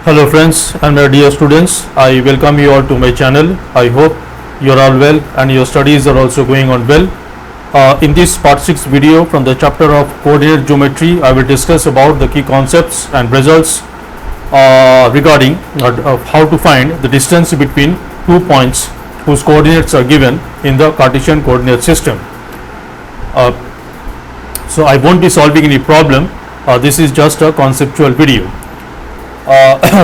Hello friends and my dear students, I welcome you all to my channel. I hope you are all well and your studies are also going on well. In this part 6 video from the chapter of coordinate geometry, I will discuss about the key concepts and results regarding of how to find the distance between 2 points whose coordinates are given in the Cartesian coordinate system. So I won't be solving any problem. This is just a conceptual video.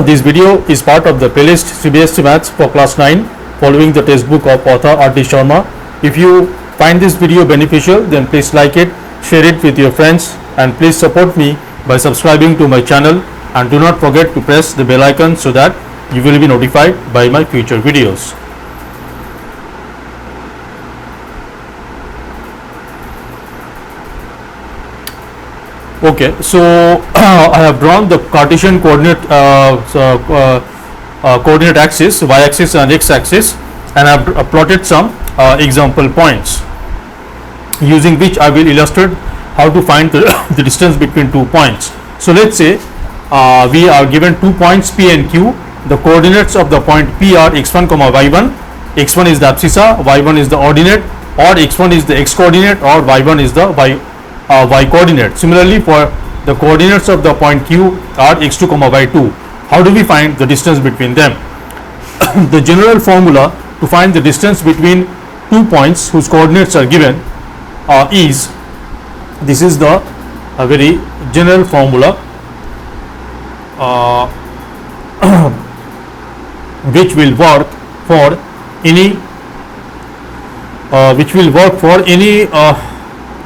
This video is part of the playlist CBSE Maths for class 9 following the textbook of author R.D. Sharma. If you find this video beneficial, then please like it, share it with your friends, and please support me by subscribing to my channel, and do not forget to press the bell icon so that you will be notified by my future videos. Okay, so I have drawn the Cartesian coordinate coordinate axis, y-axis and x-axis, and I have plotted some example points using which I will illustrate how to find the distance between 2 points. So let's say we are given 2 points P and Q. The coordinates of the point P are x1 comma y1. x1 is the abscissa, y1 is the ordinate, or x1 is the x coordinate, or y1 is the y coordinate. Similarly, for the coordinates of the point Q are x2 comma y2. How do we find the distance between them? The general formula to find the distance between 2 points whose coordinates are given is, this is the very general formula which will work for any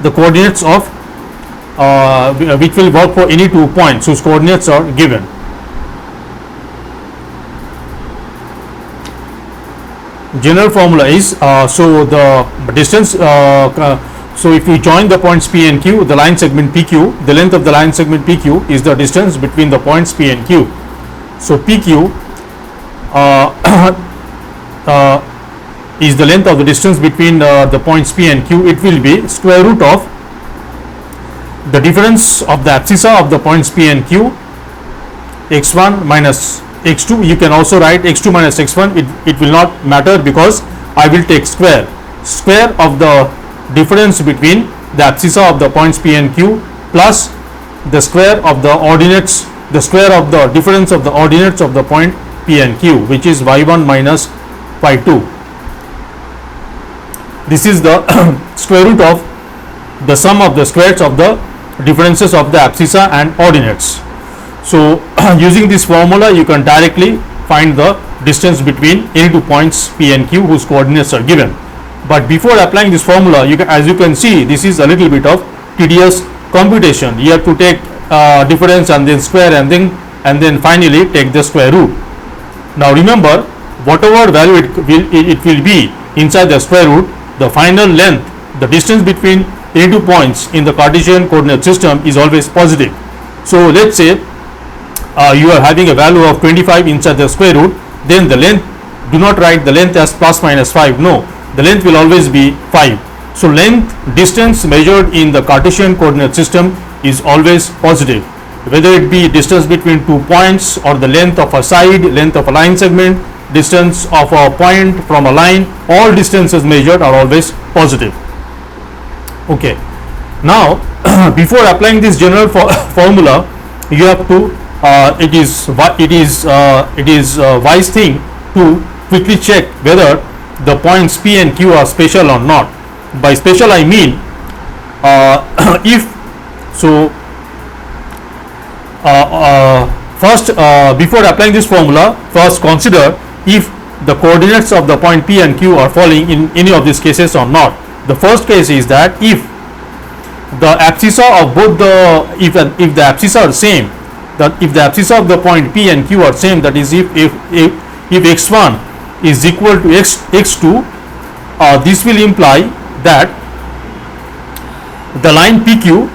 the coordinates of which will work for any 2 points whose coordinates are given. General formula is so the distance so if we join the points P and Q, the line segment PQ, the length of the line segment PQ is the distance between the points P and Q. So PQ is the length of the distance between the points P and Q. It will be square root of the difference of the abscissa of the points P and Q, x1 minus x2. You can also write x2 minus x1. It will not matter because I will take square of the difference between the abscissa of the points P and Q plus the square of the ordinates, the square of the difference of the ordinates of the point P and Q, which is y1 minus y2. This is the square root of the sum of the squares of the differences of the abscissa and ordinates. So using this formula, you can directly find the distance between any 2 points P and Q whose coordinates are given. But before applying this formula, as you can see, this is a little bit of tedious computation. You have to take difference and then square and then finally take the square root. Now remember, whatever value it will be inside the square root, the final length, the distance between any 2 points in the Cartesian coordinate system is always positive. So let's say you are having a value of 25 inside the square root, then the length, do not write the length as plus minus 5, no, the length will always be 5. So length, distance measured in the Cartesian coordinate system is always positive, whether it be distance between 2 points or the length of a side, length of a line segment, distance of a point from a line, all distances measured are always positive. Okay, now before applying this general formula, you have to it is wise thing to quickly check whether the points P and Q are special or not. By special I mean if so first before applying this formula, first consider if the coordinates of the point P and Q are falling in any of these cases or not. The first case is that if the abscissa of both the if the abscissa are same, that if the abscissa of the point P and Q are same, that is if x1 is equal to x2, this will imply that the line PQ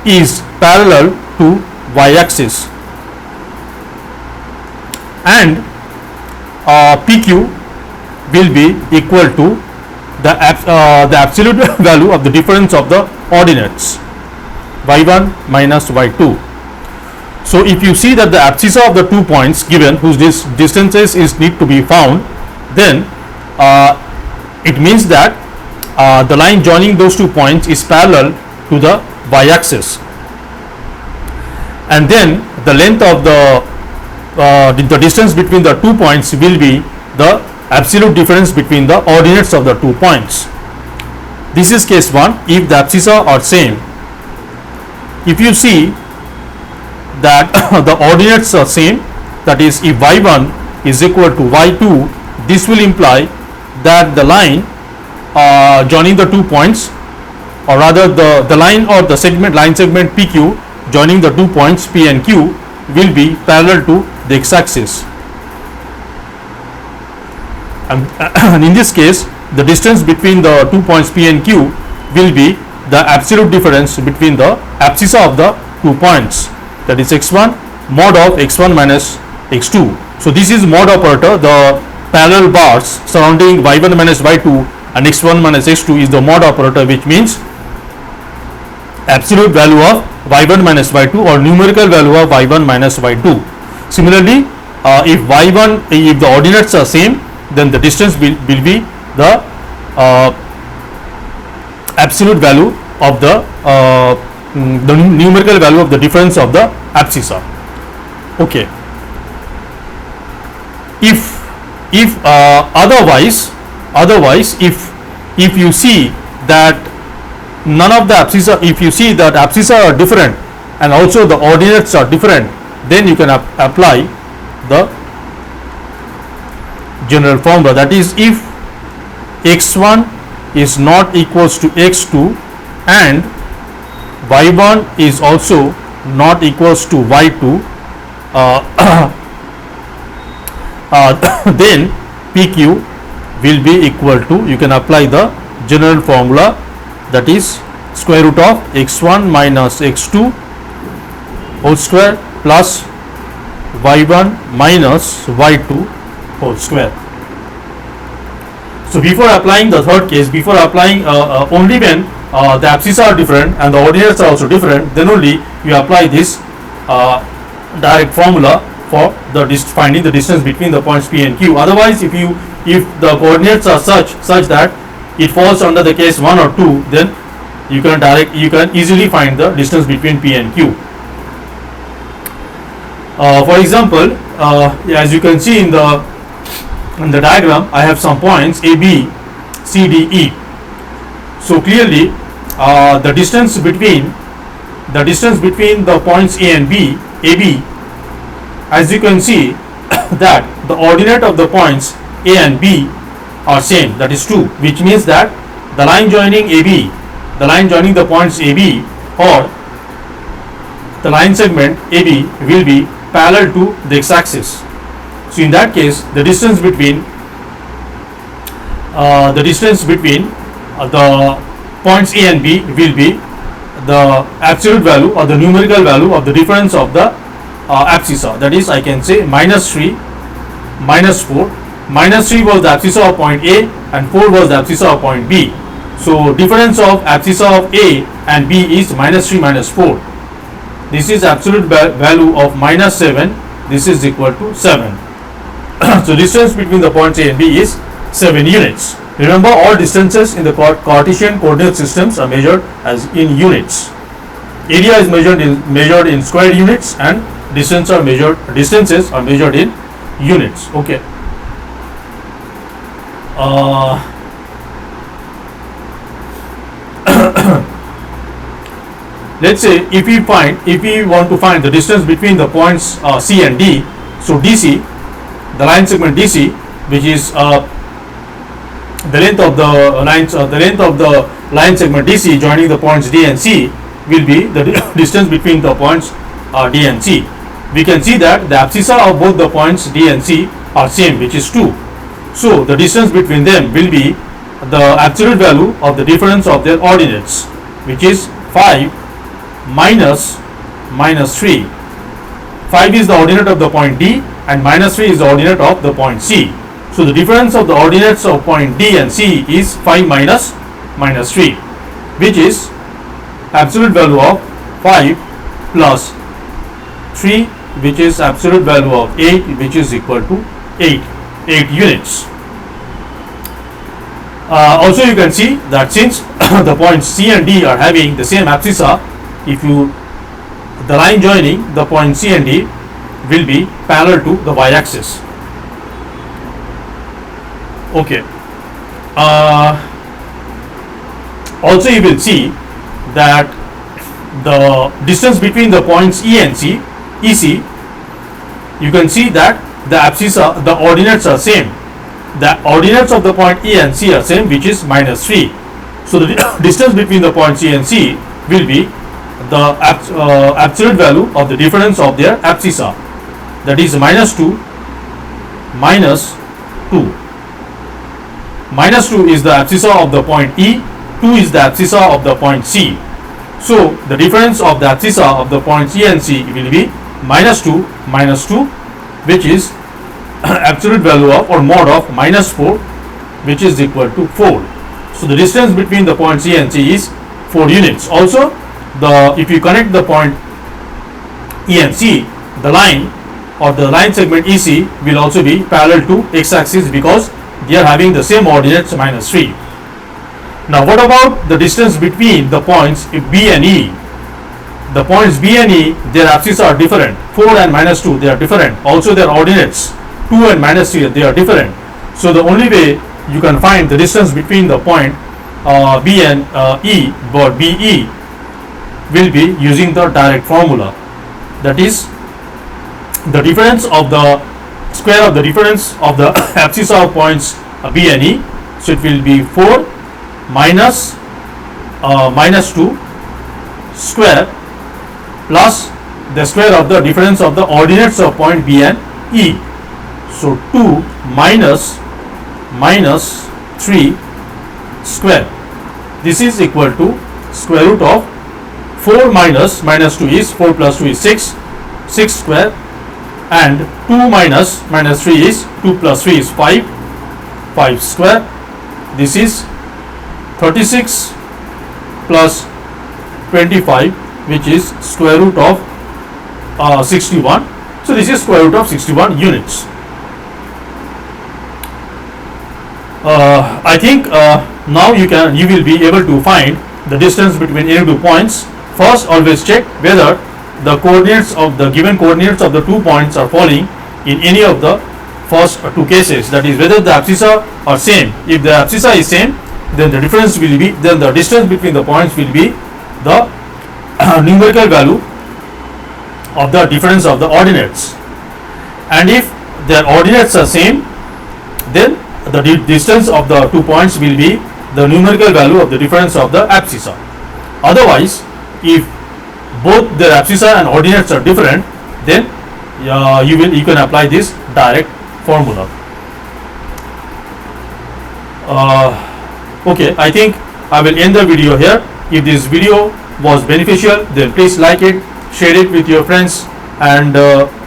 is parallel to y-axis, and PQ will be equal to the absolute value of the difference of the ordinates y1 minus y2. So if you see that the abscissa of the 2 points given whose distances is need to be found, then it means that the line joining those 2 points is parallel to the y-axis, and then the length of the distance between the 2 points will be the absolute difference between the ordinates of the 2 points. This is case 1 if the abscissa are same. If you see that the ordinates are same, that is if y1 is equal to y2, this will imply that the line joining the 2 points, or rather the line or the line segment PQ joining the 2 points P and Q will be parallel to the x-axis, and in this case the distance between the 2 points P and Q will be the absolute difference between the abscissa of the 2 points, that is x1 mod of x1 minus x2. So this is mod operator. The parallel bars surrounding y1 minus y2 and x1 minus x2 is the mod operator, which means absolute value of y1 minus y2 or numerical value of y1 minus y2. Similarly, if the ordinates are same, then the distance will be the absolute value of the numerical value of the difference of the abscissa. Okay. If otherwise if you see that none of the abscissa, if you see that abscissa are different and also the ordinates are different, then you can apply the general formula, that is if x1 is not equals to x2 and y1 is also not equals to y2, then PQ will be equal to, you can apply the general formula, that is square root of x1 minus x2 whole square plus y1 minus y2 whole square. So before applying the third case, before applying only when the abscissa are different and the ordinates are also different, then only you apply this direct formula for the finding the distance between the points P and Q. Otherwise, if the coordinates are such that it falls under the case 1 or 2, then you can easily find the distance between P and Q. For example, as you can see in the diagram, I have some points A, B, C, D, E. So clearly, the distance between the points A and B, AB, as you can see that the ordinate of the points A and B are same, that is 2, which means that the line joining AB, the line joining the points AB or the line segment AB will be parallel to the x-axis. So in that case, the distance between the points A and B will be the absolute value or the numerical value of the difference of the abscissa, that is I can say minus 3 minus 4. Minus 3 was the abscissa of point A and 4 was the abscissa of point B. So difference of abscissa of A and B is minus 3 minus 4. This is absolute value of minus 7. This is equal to 7. So distance between the points A and B is 7 units. Remember, all distances in the Cartesian coordinate systems are measured as in units. Area is measured in square units and distances are measured in units. Okay. Let's say if we want to find the distance between the points C and D, so DC, the line segment DC, which is the length of the line segment DC joining the points D and C will be the distance between the points D and C. We can see that the abscissa of both the points D and C are same, which is 2. So the distance between them will be the absolute value of the difference of their ordinates, which is 5 minus 3. 5 is the ordinate of the point D and minus 3 is the ordinate of the point C. So the difference of the ordinates of point D and C is 5 minus 3, which is absolute value of 5 plus 3, which is absolute value of 8, which is equal to 8 units. Also you can see that since the points C and D are having the same abscissa, if you the line joining the point C and D will be parallel to the y-axis. Okay. Also you will see that the distance between the points E and C, EC, you can see that the abscissa, the ordinates are same. The ordinates of the point E and C are same, which is -3. So the distance between the points E and C will be the absolute value of the difference of their abscissa, that is -2, -2. -2 is the abscissa of the point E, 2 is the abscissa of the point C. So the difference of the abscissa of the points E and C will be -2, -2, which is absolute value of or mod of -4, which is equal to 4. So the distance between the points E and C is 4 units. Also, if you connect the point E and C, the line or the line segment EC will also be parallel to x-axis because they are having the same ordinates -3. Now what about the distance between the points B and E? The points B and E, their abscissa are different. 4 and -2, they are different. Also their ordinates 2 and -3, they are different. So the only way you can find the distance between the point B and E, or BE, will be using the direct formula. That is the difference of the square of the difference of the abscissa of points B and E. So it will be 4 minus -2 square plus the square of the difference of the ordinates of point B and E. So 2 minus -3 square. This is equal to square root of 4 minus -2 is 4 plus 2 is 6 square, and 2 minus -3 is 2 plus 3 is 5 square. This is 36 plus 25, which is square root of 61. So this is square root of 61 units. I think now you will be able to find the distance between any two points. First, always check whether the coordinates of the given coordinates of the 2 points are falling in any of the first 2 cases. That is, whether the abscissa are same. If the abscissa is same, then the difference will be, then the distance between the points will be the numerical value of the difference of the ordinates. And if their ordinates are same, then the distance of the 2 points will be the numerical value of the difference of the abscissa. Otherwise, if both the abscissa and ordinates are different, then you can apply this direct formula. Okay, I think I will end the video here. If this video was beneficial, then please like it, share it with your friends, and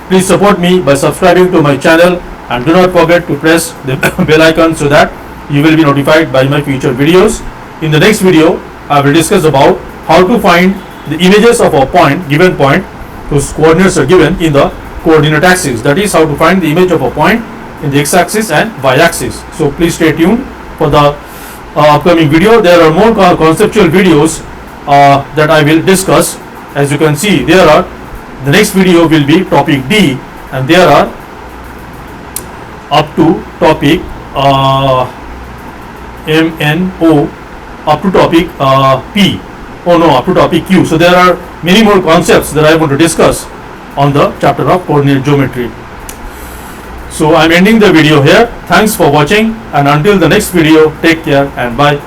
please support me by subscribing to my channel, and do not forget to press the bell icon so that you will be notified by my future videos. In the next video, I will discuss about how to find the images of a given point whose coordinates are given in the coordinate axis. That is, how to find the image of a point in the x-axis and y-axis. So please stay tuned for the upcoming video. There are more conceptual videos that I will discuss. As you can see, the next video will be topic D, and there are up to topic MNO, up to topic P. Oh no, up to topic Q. So there are many more concepts that I want to discuss on the chapter of coordinate geometry. So I am ending the video here. Thanks for watching, and until the next video, take care and bye.